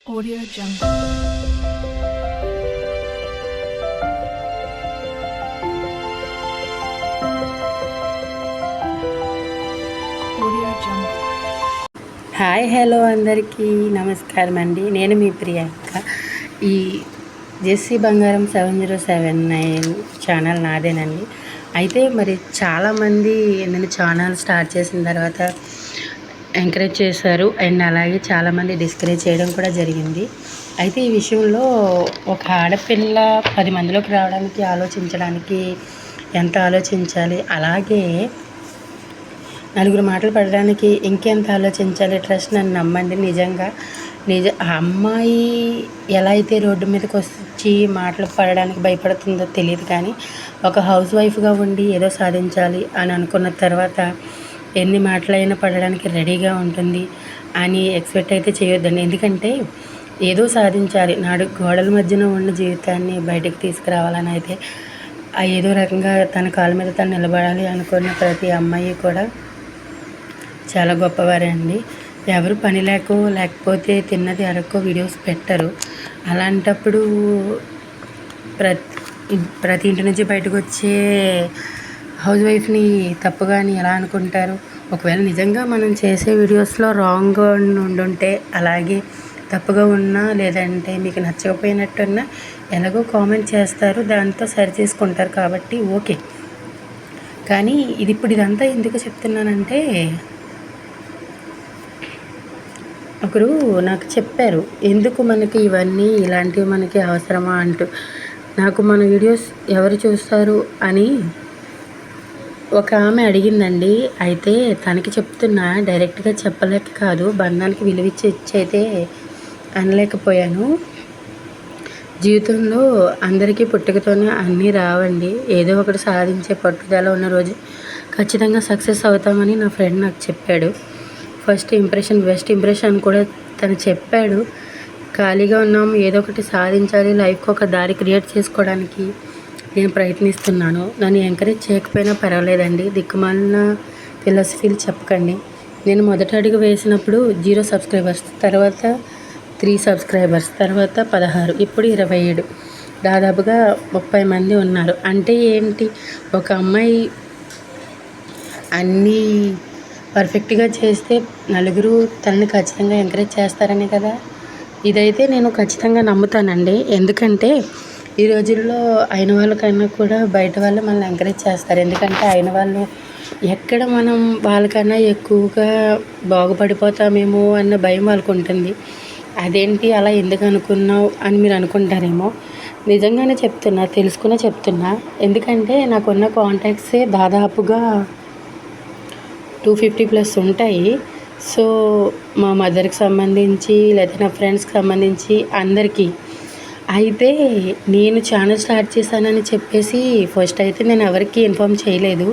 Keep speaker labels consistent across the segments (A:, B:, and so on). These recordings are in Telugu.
A: Audio Jungle. Audio Jungle.
B: Hi hello అందరికీ నమస్కారం అండి. నేను మీ ప్రియాంక. ఈ జెస్సీ బంగారం 7079 ఛానల్ నాదేనండి. అయితే మరి చాలామంది నేను ఛానల్ స్టార్ట్ చేసిన తర్వాత ఎంకరేజ్ చేశారు అండ్ అలాగే చాలామంది డిస్కరేజ్ చేయడం కూడా జరిగింది. అయితే ఈ విషయంలో ఒక ఆడపిల్ల 10 మందిలోకి రావడానికి ఆలోచించడానికి ఎంత ఆలోచించాలి, అలాగే నలుగురు మాటలు పడడానికి ఇంకెంత ఆలోచించాలి. ట్రస్ట్ నన్ను నమ్మండి. నిజంగా ఆ అమ్మాయి ఎలా అయితే రోడ్డు మీదకి వచ్చి మాటలు పడడానికి భయపడుతుందో తెలియదు, కానీ ఒక హౌస్ వైఫ్గా ఉండి ఏదో సాధించాలి అని అనుకున్న తర్వాత ఎన్ని మాటలైనా పడడానికి రెడీగా ఉంటుంది అని ఎక్స్పెక్ట్ అయితే చేయొద్దండి. ఎందుకంటే ఏదో సాధించాలి, నాడు గోడల మధ్యన ఉన్న జీవితాన్ని బయటకు తీసుకురావాలని అయితే ఏదో రకంగా తన కాళ్ళ మీద తను నిలబడాలి అనుకున్న ప్రతి అమ్మాయి కూడా చాలా గొప్పవారే అండి. ఎవరు పని లేకపోతే తిన్నది అరక్కో వీడియోస్ పెట్టరు. అలాంటప్పుడు ప్రతి ఇంటి నుంచి బయటకు వచ్చే హౌస్ వైఫ్ని తప్పుగాని ఎలా అనుకుంటారు? ఒకవేళ నిజంగా మనం చేసే వీడియోస్లో రాంగ్గా ఉండుంటే, అలాగే తప్పుగా ఉన్నా లేదంటే మీకు నచ్చకపోయినట్టున్నా ఎలాగో కామెంట్ చేస్తారు, దాంతో సరి చేసుకుంటారు కాబట్టి ఓకే. కానీ ఇప్పుడు ఇదంతా ఎందుకు చెప్తున్నానంటే, ఒకరు నాకు చెప్పారు, ఎందుకు మనకి ఇవన్నీ ఇలాంటివి మనకి అవసరమా అంటూ. నాకు మన వీడియోస్ ఎవరు చూస్తారు అని ఒక ఆమె అడిగిందండి. అయితే తనకి చెప్తున్నా, డైరెక్ట్గా చెప్పలేక కాదు, బంధానికి విలువిచ్చి అయితే అనలేకపోయాను. జీవితంలో అందరికీ పుట్టుకతోనే అన్నీ రావండి. ఏదో ఒకటి సాధించే పట్టుదల ఉన్న రోజు ఖచ్చితంగా సక్సెస్ అవుతామని నా ఫ్రెండ్ నాకు చెప్పాడు. ఫస్ట్ ఇంప్రెషన్ బెస్ట్ ఇంప్రెషన్ కూడా తను చెప్పాడు. ఖాళీగా ఉన్నాము, ఏదో ఒకటి సాధించాలి, లైఫ్కి ఒక దారి క్రియేట్ చేసుకోవడానికి నేను ప్రయత్నిస్తున్నాను. నన్ను ఎంకరేజ్ చేయకపోయినా పర్వాలేదండి, దిక్కుమాలిన ఫిలాసఫీలు చెప్పకండి. నేను మొదటి అడుగు వేసినప్పుడు 0 సబ్స్క్రైబర్స్, తర్వాత 3 సబ్స్క్రైబర్స్, తర్వాత 16, ఇప్పుడు 27, దాదాపుగా 30 మంది ఉన్నారు. అంటే ఏంటి, ఒక అమ్మాయి అన్నీ పర్ఫెక్ట్గా చేస్తే నలుగురు తనని ఖచ్చితంగా ఎంకరేజ్ చేస్తారనే కదా. ఇదైతే నేను ఖచ్చితంగా నమ్ముతానండి. ఎందుకంటే ఈ రోజుల్లో అయిన వాళ్ళకన్నా కూడా బయట వాళ్ళు మనల్ని ఎంకరేజ్ చేస్తారు. ఎందుకంటే అయిన వాళ్ళు ఎక్కడ మనం వాళ్ళకన్నా ఎక్కువగా బాగుపడిపోతామేమో అన్న భయం వాళ్ళకు ఉంటుంది. అదేంటి అలా ఎందుకు అనుకున్నావు అని మీరు అనుకుంటారేమో. నిజంగానే చెప్తున్నా, తెలుసుకునే చెప్తున్నా. ఎందుకంటే నాకున్న కాంటాక్ట్సే దాదాపుగా 250+ ఉంటాయి. సో మా మదర్కి సంబంధించి లేదా నా ఫ్రెండ్స్కి సంబంధించి అందరికీ. అయితే నేను ఛానల్ స్టార్ట్ చేశానని చెప్పేసి ఫస్ట్ అయితే నేను ఎవరికి ఇన్ఫామ్ చేయలేదు.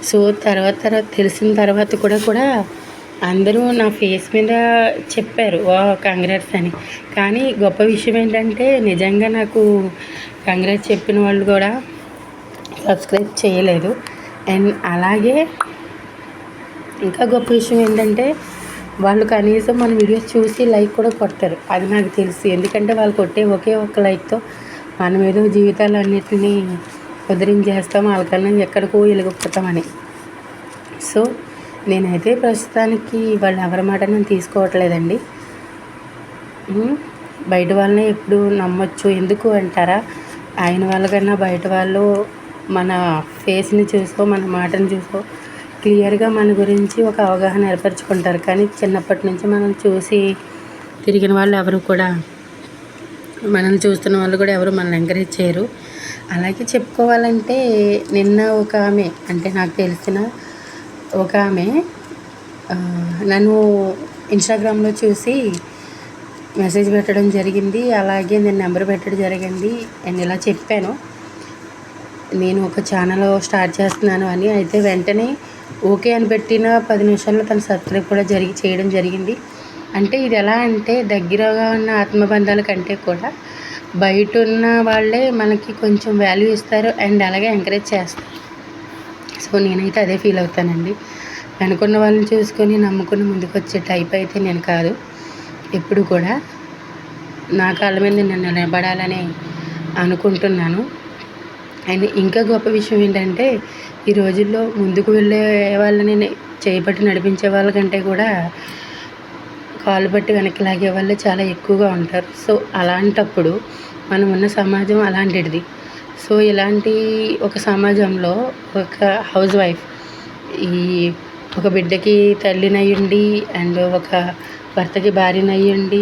B: సో తర్వాత తెలిసిన తర్వాత కూడా అందరూ నా ఫేస్ మీద చెప్పారు, వా కంగ్రాట్స్ అని. కానీ గొప్ప విషయం ఏంటంటే, నిజంగా నాకు కంగ్రాట్స్ చెప్పిన వాళ్ళు కూడా సబ్స్క్రైబ్ చేయలేదు. అండ్ అలాగే ఇంకా గొప్ప విషయం ఏంటంటే, వాళ్ళు కనీసం మన వీడియోస్ చూసి లైక్ కూడా కొడతారు. అది నాకు తెలుసు. ఎందుకంటే వాళ్ళు కొట్టే ఒకే ఒక్క లైక్తో మనం ఏదో జీవితాలన్నిటినీ ఉద్ధరించేస్తాం, వాళ్ళకన్నా ఎక్కడికో వెలిగిపోతామని. సో నేనైతే ప్రస్తుతానికి వాళ్ళు ఎవరి మాట నేను తీసుకోవట్లేదండి. బయట వాళ్ళనే ఎప్పుడు నమ్మొచ్చు ఎందుకు అంటారా? ఆయన వాళ్ళకన్నా బయట వాళ్ళు మన ఫేస్ని చూసో మన మాటను చూసో క్లియర్గా మన గురించి ఒక అవగాహన ఏర్పరచుకుంటారు. కానీ చిన్నప్పటి నుంచి మనం చూసి తిరిగిన వాళ్ళు ఎవరు కూడా, మనల్ని చూస్తున్న వాళ్ళు కూడా ఎవరు మనల్ని ఎంకరేజ్ చేయరు. అలాగే చెప్పుకోవాలంటే, నిన్న ఒక ఆమె, అంటే నాకు తెలిసిన ఒక ఆమె నన్ను ఇన్స్టాగ్రామ్లో చూసి మెసేజ్ పెట్టడం జరిగింది. అలాగే నేను నెంబర్ పెట్టడం జరిగింది. నేను ఇలా చెప్పాను, నేను ఒక ఛానల్ స్టార్ట్ చేస్తున్నాను అని. అయితే వెంటనే ఓకే అని పెట్టిన 10 నిమిషాల్లో తను సబ్స్క్రైబ్ కూడా చేయడం జరిగింది. అంటే ఇది ఎలా అంటే, దగ్గరగా ఉన్న ఆత్మబంధాల కంటే కూడా బయట ఉన్న వాళ్ళే మనకి కొంచెం వాల్యూ ఇస్తారు అండ్ అలాగే ఎంకరేజ్ చేస్తారు. సో నేనైతే అదే ఫీల్ అవుతానండి. అనుకున్న వాళ్ళని చూసుకొని నమ్ముకుని ముందుకు వచ్చే టైప్ అయితే నేను కాదు ఎప్పుడు కూడా. నా కాళ్ళ మీద నేను నిలబడాలని అనుకుంటున్నాను. అండ్ ఇంకా గొప్ప విషయం ఏంటంటే ఈ రోజుల్లో ముందుకు వెళ్ళే వాళ్ళని చేయబట్టి నడిపించే వాళ్ళకంటే కూడా కాళ్ళు పట్టి వెనక్కి లాగే వాళ్ళే చాలా ఎక్కువగా ఉంటారు. సో అలాంటప్పుడు మనం ఉన్న సమాజం అలాంటిది. సో ఇలాంటి ఒక సమాజంలో ఒక హౌస్ వైఫ్ ఈ ఒక బిడ్డకి తల్లినయ్యుండి అండ్ ఒక భర్తకి భార్యనయ్యుండి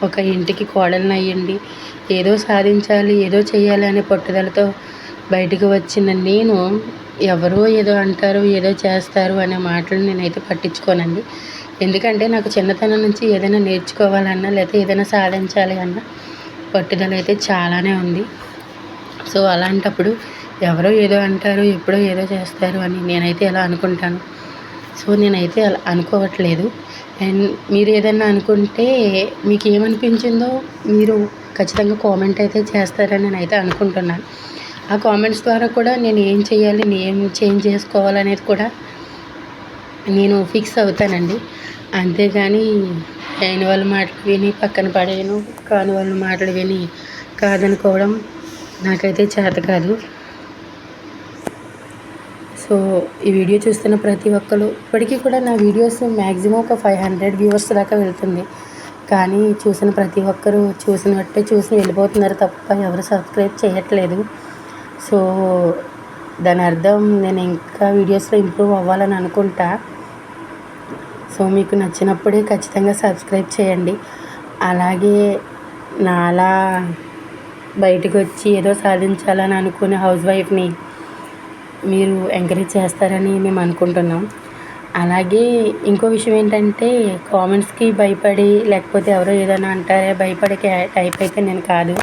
B: ఒక ఇంటికి కోడలినయ్యుండి ఏదో సాధించాలి ఏదో చేయాలి అనే పట్టుదలతో బయటకు వచ్చిన నేను ఎవరో ఏదో అంటారు ఏదో చేస్తారు అనే మాటలు నేనైతే పట్టించుకోనండి. ఎందుకంటే నాకు చిన్నతనం నుంచి ఏదైనా నేర్చుకోవాలన్నా లేకపోతే ఏదైనా సాధించాలి అన్న పట్టుదల అయితే చాలానే ఉంది. సో అలాంటప్పుడు ఎవరో ఏదో అంటారు ఎప్పుడో ఏదో చేస్తారు అని నేనైతే ఎలా అనుకుంటాను. సో నేనైతే అలా అనుకోవట్లేదు. అండ్ మీరు ఏదైనా అనుకుంటే మీకు ఏమనిపించిందో మీరు ఖచ్చితంగా కామెంట్ అయితే చేస్తారని నేనైతే అనుకుంటున్నాను. ఆ కామెంట్స్ ద్వారా కూడా నేను ఏం చేయాలి నేను ఏం చేంజ్ చేసుకోవాలనేది కూడా నేను ఫిక్స్ అవుతానండి. అంతేగాని అయిన వాళ్ళ మాటలు విని పక్కన పడేయను, కాని వాళ్ళ మాటలు విని కాదనుకోవడం నాకైతే చేత కాదు. సో ఈ వీడియో చూస్తున్న ప్రతి ఒక్కరు ఇప్పటికీ కూడా నా వీడియోస్ మ్యాక్సిమం ఒక 500 వ్యూవర్స్ దాకా వెళ్తుంది. కానీ చూసిన ప్రతి ఒక్కరూ చూసినట్టే చూసి వెళ్ళిపోతున్నారు తప్ప ఎవరు సబ్స్క్రైబ్ చేయట్లేదు. సో దాని అర్థం నేను ఇంకా వీడియోస్లో ఇంప్రూవ్ అవ్వాలని అనుకుంటా. సో మీకు నచ్చినప్పుడే ఖచ్చితంగా సబ్స్క్రైబ్ చేయండి. అలాగే నాలా బయటకు వచ్చి ఏదో సాధించాలని అనుకునే హౌస్ వైఫ్ని మీరు ఎంకరేజ్ చేస్తారని మేము అనుకుంటున్నాం. అలాగే ఇంకో విషయం ఏంటంటే కామెంట్స్కి భయపడి లేకపోతే ఎవరో ఏదైనా అంటారే భయపడే టైప్ అయితే నేను కాదు.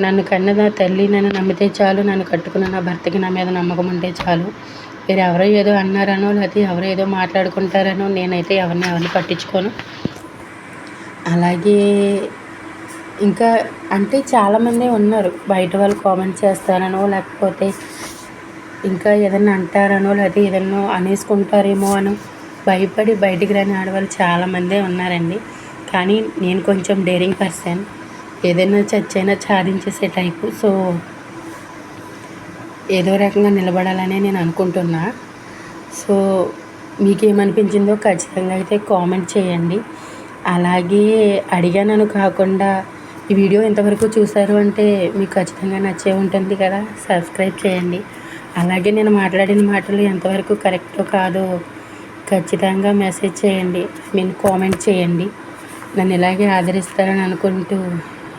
B: నన్ను కన్న నా తల్లి నన్ను నమ్మితే చాలు, నన్ను కట్టుకున్న నా భర్తకి నా మీద నమ్మకం ఉంటే చాలు. మీరు ఎవరో ఏదో అన్నారనో లేకపోతే ఎవరో ఏదో మాట్లాడుకుంటారనో నేనైతే ఎవరిని పట్టించుకోను. అలాగే ఇంకా అంటే చాలామంది ఉన్నారు బయట వాళ్ళు కామెంట్ చేస్తారనో లేకపోతే ఇంకా ఏదైనా అంటారనో లేకపోతే ఏదైనా అనేసుకుంటారేమో అని భయపడి బయటికి రాని ఆడవాళ్ళు చాలామందే ఉన్నారండి. కానీ నేను కొంచెం డేరింగ్ పర్సన్, ఏదైనా చచ్చైనా సాధించేసే టైపు. సో ఏదో రకంగా నిలబడాలనే నేను అనుకుంటున్నా. సో మీకేమనిపించిందో ఖచ్చితంగా అయితే కామెంట్ చేయండి. అలాగే అడిగానని కాకుండా ఈ వీడియో ఎంతవరకు చూసారు అంటే మీకు ఖచ్చితంగా నచ్చే ఉంటుంది కదా, సబ్స్క్రైబ్ చేయండి. అలాగే నేను మాట్లాడిన మాటలు ఎంతవరకు కరెక్టో కాదో ఖచ్చితంగా మెసేజ్ చేయండి, కామెంట్ చేయండి. నన్ను ఇలాగే ఆదరిస్తారని అనుకుంటూ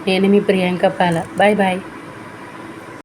B: నేను మీ ప్రియాంక పాల. Bye bye.